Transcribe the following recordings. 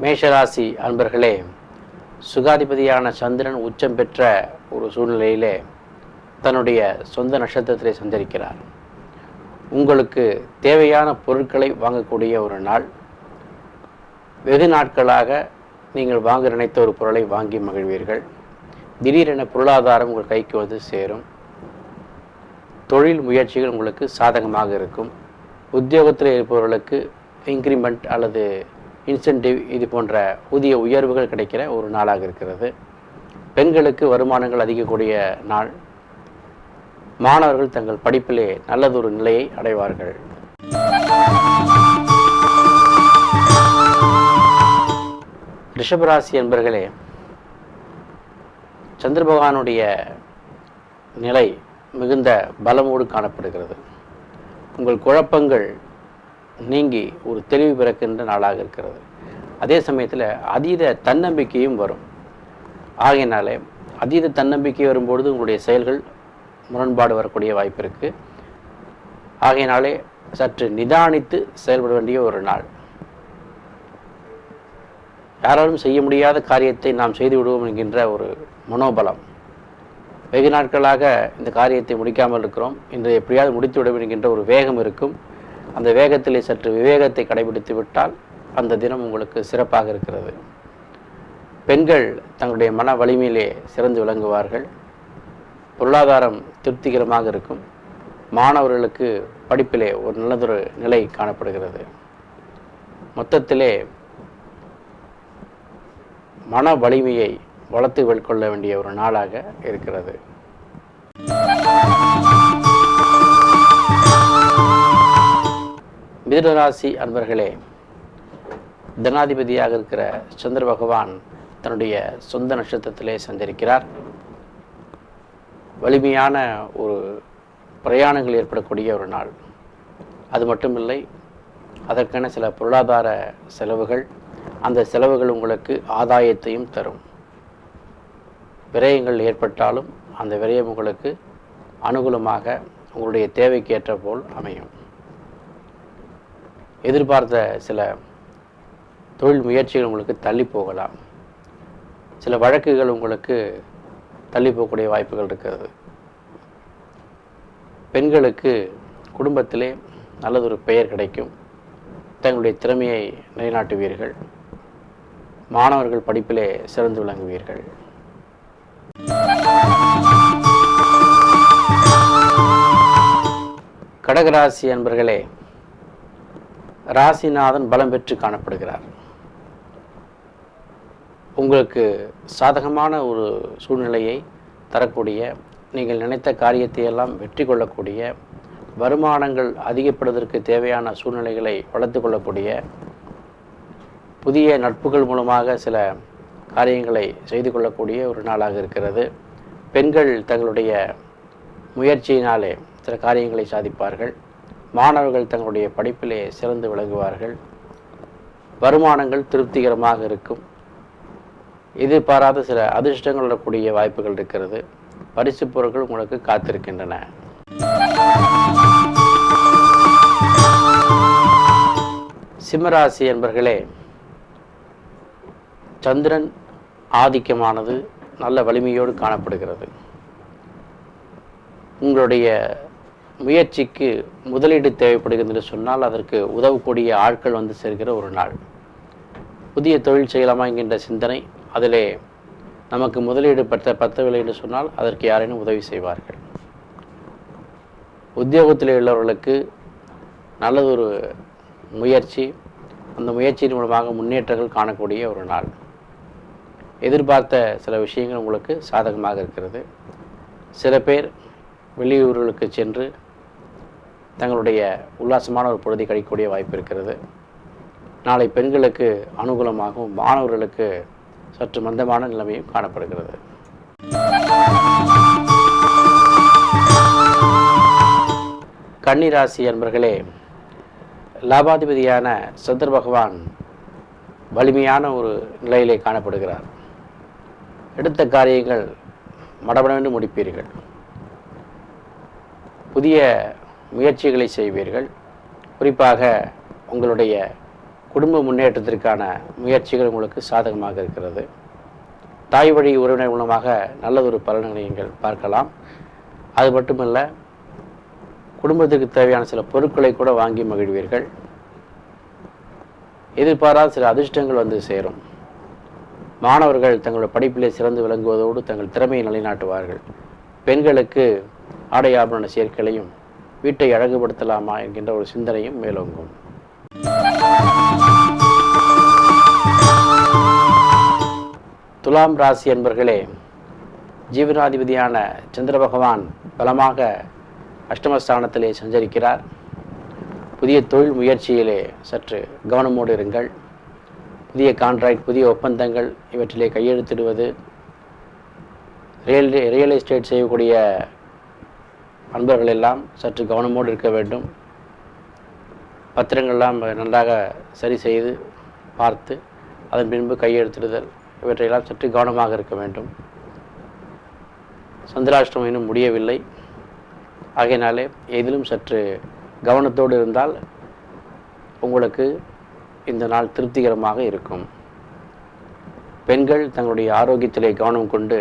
மேஷராசி அன்பர்களே, சுகாதிபதியான சந்திரன் உச்சம் பெற்ற ஒரு சூழ்நிலையிலே தன்னுடைய சொந்த நட்சத்திரத்திலே சஞ்சரிக்கிறார். உங்களுக்கு தேவையான பொருட்களை வாங்கக்கூடிய ஒரு நாள். வெகு நாட்களாக நீங்கள் வாங்க நினைத்த ஒரு பொருளை வாங்கி மகிழ்வீர்கள். திடீரென பொருளாதாரம் உங்கள் கைக்கு வந்து சேரும். தொழில் முயற்சிகள் உங்களுக்கு சாதகமாக இருக்கும். உத்தியோகத்தில் இருப்பவர்களுக்கு இன்க்ரிமெண்ட் அல்லது இன்சென்டிவ் இது போன்ற புதிய உயர்வுகள் கிடைக்கிற ஒரு நாளாக இருக்கிறது. பெண்களுக்கு வருமானங்கள் அதிகக்கூடிய நாள். மாணவர்கள் தங்கள் படிப்பிலே நல்லதொரு நிலையை அடைவார்கள். ரிஷபராசி என்பர்களே, சந்திர பகவானுடைய நிலை மிகுந்த பலமோடு காணப்படுகிறது. உங்கள் குழப்பங்கள் நீங்கி ஒரு தெளிவு பிறக்கின்ற நாளாக இருக்கிறது. அதே சமயத்தில் அதீத தன்னம்பிக்கையும் வரும். ஆகையினாலே அதீத தன்னம்பிக்கை வரும்பொழுது உங்களுடைய செயல்கள் முரண்பாடு வரக்கூடிய வாய்ப்பு இருக்குது. ஆகையினாலே சற்று நிதானித்து செயல்பட வேண்டிய ஒரு நாள். யாராலும் செய்ய முடியாத காரியத்தை நாம் செய்து விடுவோம் என்கின்ற ஒரு மனோபலம். வெகு நாட்களாக இந்த காரியத்தை முடிக்காமல் இருக்கிறோம், இன்று எப்படியாவது முடித்து விட என்கின்ற ஒரு வேகம் இருக்கும். அந்த வேகத்திலே சற்று விவேகத்தை கடைபிடித்து விட்டால் அந்த தினம் உங்களுக்கு சிறப்பாக இருக்கிறது. பெண்கள் தங்களுடைய மன வலிமையிலே சிறந்து விளங்குவார்கள். பொருளாதாரம் திருப்திகரமாக இருக்கும். மாணவர்களுக்கு படிப்பிலே ஒரு நல்லதொரு நிலை காணப்படுகிறது. மொத்தத்திலே மன வலிமையை வளர்த்து மேற்கொள்ள வேண்டிய ஒரு நாளாக இருக்கிறது. மிதுனராசி அன்பர்களே, தனாதிபதியாக இருக்கிற சந்திர பகவான் தன்னுடைய சொந்த நட்சத்திரத்திலே சஞ்சரிக்கிறார். வலிமையான ஒரு பிரயாணங்கள் ஏற்படக்கூடிய ஒரு நாள். அது மட்டுமில்லை, அதற்கான சில பொருளாதார செலவுகள், அந்த செலவுகள் உங்களுக்கு ஆதாயத்தையும் தரும். விரயங்கள் ஏற்பட்டாலும் அந்த விரயம் உங்களுக்கு அனுகூலமாக உங்களுடைய தேவைக்கு ஏற்ற போல் அமையும். எதிர்பார்த்த சில தொழில் முயற்சிகள் உங்களுக்கு தள்ளி போகலாம். சில வழக்குகள் உங்களுக்கு தள்ளி போகக்கூடிய வாய்ப்புகள் இருக்கிறது. பெண்களுக்கு குடும்பத்திலே நல்லதொரு பெயர் கிடைக்கும். தங்களுடைய திறமையை நிலைநாட்டுவீர்கள். மாணவர்கள் படிப்பிலே சிறந்து விளங்குவீர்கள். கடகராசி அன்பர்களே, ராசிநாதன் பலம் பெற்று காணப்படுகிறார். உங்களுக்கு சாதகமான ஒரு சூழ்நிலையை தரக்கூடிய, நீங்கள் நினைத்த காரியத்தை எல்லாம் வெற்றி கொள்ளக்கூடிய, வருமானங்கள் அதிகப்படுவதற்கு தேவையான சூழ்நிலைகளை வளர்த்து கொள்ளக்கூடிய, புதிய நட்புகள் மூலமாக சில காரியங்களை செய்து கொள்ளக்கூடிய ஒரு நாளாக இருக்கிறது. பெண்கள் தங்களுடைய முயற்சியினாலே சில காரியங்களை சாதிப்பார்கள். மாணவர்கள் தங்களுடைய படிப்பிலே சிறந்து விளங்குவார்கள். வருமானங்கள் திருப்திகரமாக இருக்கும். எதிர்பாராத சில அதிர்ஷ்டங்கள் வரக்கூடிய வாய்ப்புகள் இருக்கிறது. பரிசு பொருட்கள் உங்களுக்கு காத்திருக்கின்றன. சிம்மராசி என்பர்களே, சந்திரன் ஆதிக்கமானது நல்ல வலிமையோடு காணப்படுகிறது. உங்களுடைய முயற்சிக்கு முதலீடு தேவைப்படுகிறது என்று சொன்னால் அதற்கு உதவக்கூடிய ஆட்கள் வந்து சேர்கிற ஒரு நாள். புதிய தொழில் செய்யலாமா என்கின்ற சிந்தனை, அதிலே நமக்கு முதலீடு பத்தவில்லை என்று சொன்னால் அதற்கு யாரேனும் உதவி செய்வார்கள். உத்தியோகத்தில் உள்ளவர்களுக்கு நல்லதொரு முயற்சி, அந்த முயற்சியின் மூலமாக முன்னேற்றங்கள் காணக்கூடிய ஒரு நாள். எதிர்பார்த்த சில விஷயங்கள் உங்களுக்கு சாதகமாக இருக்கிறது. சில பேர் வெளியூர்களுக்கு சென்று தங்களுடைய உல்லாசமான ஒரு பொழுதை கழிக்கக்கூடிய வாய்ப்பு இருக்கிறது. நாளை பெண்களுக்கு அனுகூலமாகவும் மாணவர்களுக்கு சற்று மந்தமான நிலைமையும் காணப்படுகிறது. கன்னிராசி அன்பர்களே, லாபாதிபதியான சந்திர பகவான் வலிமையான ஒரு நிலையிலே காணப்படுகிறார். எடுத்த காரியங்கள் மடமடவென்று முடிப்பீர்கள். புதிய முயற்சிகளை செய்வீர்கள். குறிப்பாக உங்களுடைய குடும்ப முன்னேற்றத்திற்கான முயற்சிகள் உங்களுக்கு சாதகமாக இருக்கிறது. தாய் வழி உறவினர் மூலமாக நல்லதொரு பலன்களை நீங்கள் பார்க்கலாம். அது மட்டுமல்ல, குடும்பத்திற்கு தேவையான சில பொருட்களை கூட வாங்கி மகிழ்வீர்கள். எதிர்பாராத சில அதிர்ஷ்டங்கள் வந்து சேரும். மாணவர்கள் தங்களுடைய படிப்பிலே சிறந்து விளங்குவதோடு தங்கள் திறமையை நிலைநாட்டுவார்கள். பெண்களுக்கு ஆடை ஆபரண சேர்க்கையும் வீட்டை அழகுபடுத்தலாமா என்கின்ற ஒரு சிந்தனையும் மேலோங்கும். துலாம் ராசி அன்பர்களே, ஜீவனாதிபதியான சந்திர பகவான் பலமாக அஷ்டமஸ்தானத்திலே சஞ்சரிக்கிறார். புதிய தொழில் முயற்சியிலே சற்று கவனமோடு இருங்கள். புதிய கான்ட்ராக்ட், புதிய ஒப்பந்தங்கள் இவற்றிலே கையெழுத்திடுவது, ரியல் எஸ்டேட் செய்யக்கூடிய அன்பர்கள் எல்லாம் சற்று கவனமோடு இருக்க வேண்டும். பத்திரங்கள்லாம் நன்றாக சரி செய்து பார்த்து அதன் பின்பு கையெழுத்திடுதல் இவற்றையெல்லாம் சற்று கவனமாக இருக்க வேண்டும். சந்திராஷ்டமம் இன்னும் முடியவில்லை. ஆகையினாலே எதிலும் சற்று கவனத்தோடு இருந்தால் உங்களுக்கு இந்த நாள் திருப்திகரமாக இருக்கும். பெண்கள் தங்களுடைய ஆரோக்கியத்திலே கவனம் கொண்டு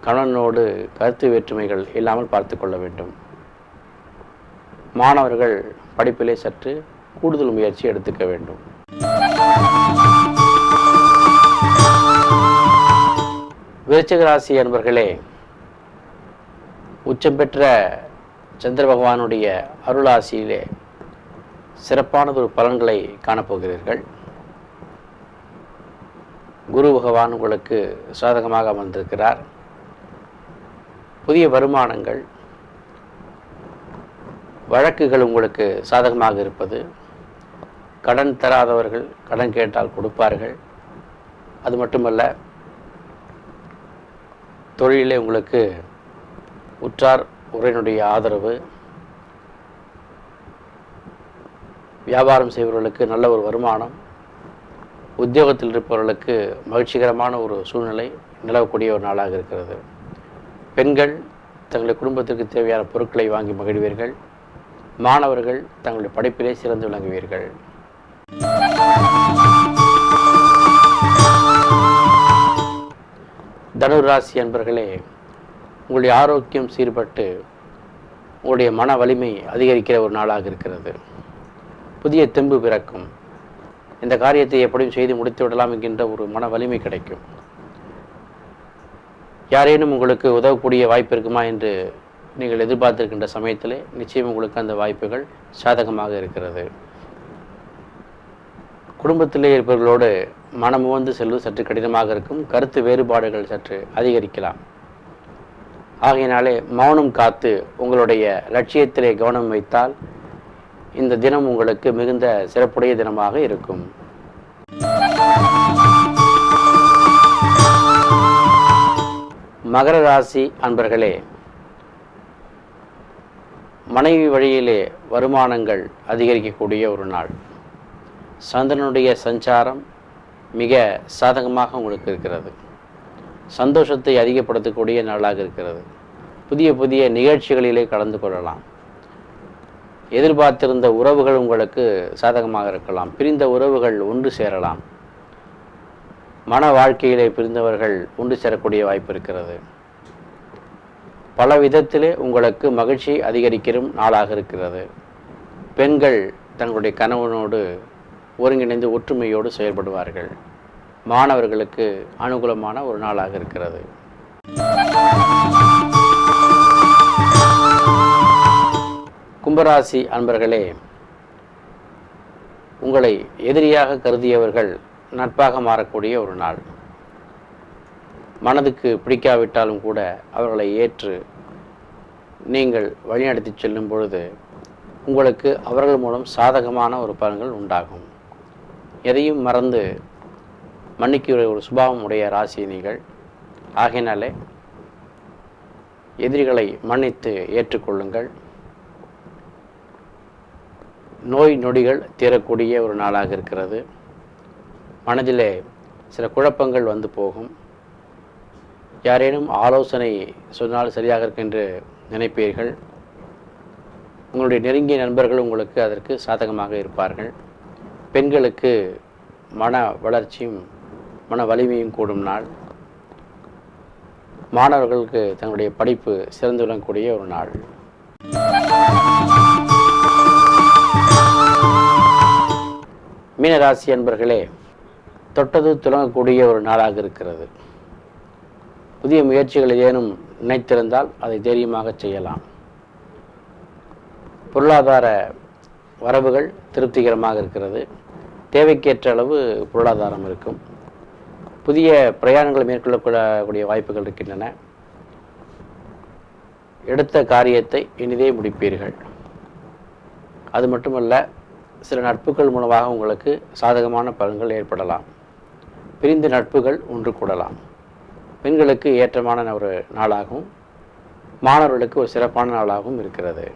கணவனோடு கருத்து வேற்றுமைகள் இல்லாமல் பார்த்து கொள்ள வேண்டும். மாணவர்கள் படிப்பிலே சற்று கூடுதல் முயற்சி எடுத்துக்க வேண்டும். விருச்சிக ராசி அன்பர்களே, உச்சம் பெற்ற சந்திர பகவானுடைய அருளாசியிலே சிறப்பானதொரு பலன்களை காணப்போகிறீர்கள். குரு பகவான் உங்களுக்கு சாதகமாக அமர்ந்திருக்கிறார். புதிய வருமானங்கள், வழக்குகள் உங்களுக்கு சாதகமாக இருப்பது, கடன் தராதவர்கள் கடன் கேட்டால் கொடுப்பார்கள். அது மட்டுமல்ல, தொழிலே உங்களுக்கு உற்றார் உறவினருடைய ஆதரவு, வியாபாரம் செய்பவர்களுக்கு நல்ல ஒரு வருமானம், உத்தியோகத்தில் இருப்பவர்களுக்கு மகிழ்ச்சிகரமான ஒரு சூழ்நிலை நிலவக்கூடிய ஒரு நாளாக இருக்கிறது. பெண்கள் தங்களுடைய குடும்பத்திற்கு தேவையான பொருட்களை வாங்கி மகிழ்வீர்கள். மாணவர்கள் தங்களுடைய படிப்பிலே சிறந்து விளங்குவீர்கள். தனுர் ராசி அன்பர்களே, உங்களுடைய ஆரோக்கியம் சீர்பட்டு உங்களுடைய மன வலிமை அதிகரிக்கிற ஒரு நாளாக இருக்கிறது. புதிய தெம்பு பிறக்கும். இந்த காரியத்தை எப்படியும் செய்து முடித்து விடலாம் என்கின்ற ஒரு மன வலிமை கிடைக்கும். யாரேனும் உங்களுக்கு உதவக்கூடிய வாய்ப்பு இருக்குமா என்று நீங்கள் எதிர்பார்த்திருக்கின்ற சமயத்திலே நிச்சயம் உங்களுக்கு அந்த வாய்ப்புகள் சாதகமாக இருக்கிறது. குடும்பத்திலே இருப்பவர்களோடு மனம் வந்து செல்வது சற்று கடினமாக இருக்கும். கருத்து வேறுபாடுகள் சற்று அதிகரிக்கலாம். ஆகையினாலே மௌனம் காத்து உங்களுடைய லட்சியத்திலே கவனம் வைத்தால் இந்த தினம் உங்களுக்கு மிகுந்த சிறப்புடைய தினமாக இருக்கும். மகர ராசி அன்பர்களே, மனைவி வழியிலே வருமானங்கள் அதிகரிக்கக்கூடிய ஒரு நாள். சந்திரனுடைய சஞ்சாரம் மிக சாதகமாக உங்களுக்கு இருக்கிறது. சந்தோஷத்தை அதிகப்படுத்தக்கூடிய நாளாக இருக்கிறது. புதிய புதிய நிகழ்ச்சிகளிலே கலந்து கொள்ளலாம். எதிர்பார்த்திருந்த உறவுகள் உங்களுக்கு சாதகமாக இருக்கலாம். பிரிந்த உறவுகள் ஒன்று சேரலாம். மன வாழ்க்கையிலே பிரிந்தவர்கள் ஒன்று சேரக்கூடிய வாய்ப்பு இருக்கிறது. பல விதத்திலே உங்களுக்கு மகிழ்ச்சி அதிகரிக்கிற நாளாக இருக்கிறது. பெண்கள் தங்களுடைய கணவனோடு ஒருங்கிணைந்து ஒற்றுமையோடு செயல்படுவார்கள். மாணவர்களுக்கு அனுகூலமான ஒரு நாளாக இருக்கிறது. கும்பராசி அன்பர்களே, உங்களை எதிரியாக கருதியவர்கள் நட்பாக மாறக்கூடிய ஒரு நாள். மனதுக்கு பிடிக்காவிட்டாலும் கூட அவர்களை ஏற்று நீங்கள் வழிநடத்தி செல்லும் பொழுது உங்களுக்கு அவர்கள் மூலம் சாதகமான ஒரு பலன்கள் உண்டாகும். எதையும் மறந்து மன்னிக்கிற ஒரு சுபாவம் உடைய ராசி நீங்கள். ஆகையினாலே எதிரிகளை மன்னித்து ஏற்றுக்கொள்ளுங்கள். நோய் நொடிகள் தீரக்கூடிய ஒரு நாளாக இருக்கிறது. மனதிலே சில குழப்பங்கள் வந்து போகும். யாரேனும் ஆலோசனை சொன்னால் சரியாக இருக்கின்ற நினைப்பீர்கள். உங்களுடைய நெருங்கிய நண்பர்கள் உங்களுக்கு அதற்கு சாதகமாக இருப்பார்கள். பெண்களுக்கு மன வளர்ச்சியும் மன வலிமையும் கூடும் நாள். மாணவர்களுக்கு தங்களுடைய படிப்பு சிறந்து விளங்கக்கூடிய ஒரு நாள். மீனராசி அன்பர்களே, தொட்டது துலங்கக்கூடிய ஒரு நாளாக இருக்கிறது. புதிய முயற்சிகள் ஏதேனும் நினைத்திருந்தால் அதை தைரியமாக செய்யலாம். பொருளாதார வரவுகள் திருப்திகரமாக இருக்கிறது. தேவைக்கேற்ற அளவு பொருளாதாரம் இருக்கும். புதிய பிரயாணங்களை மேற்கொள்ளக்கூடிய வாய்ப்புகள் இருக்கின்றன. எடுத்த காரியத்தை இனிதே முடிப்பீர்கள். அது மட்டுமல்ல, சில நட்புகள் மூலமாக உங்களுக்கு சாதகமான பலன்கள் ஏற்படலாம். பிரிந்த நட்புகள் ஒன்று கூடலாம். பெண்களுக்கு ஏற்றமான ஒரு நாளாகவும் மாணவர்களுக்கு ஒரு சிறப்பான நாளாகவும் இருக்கிறது.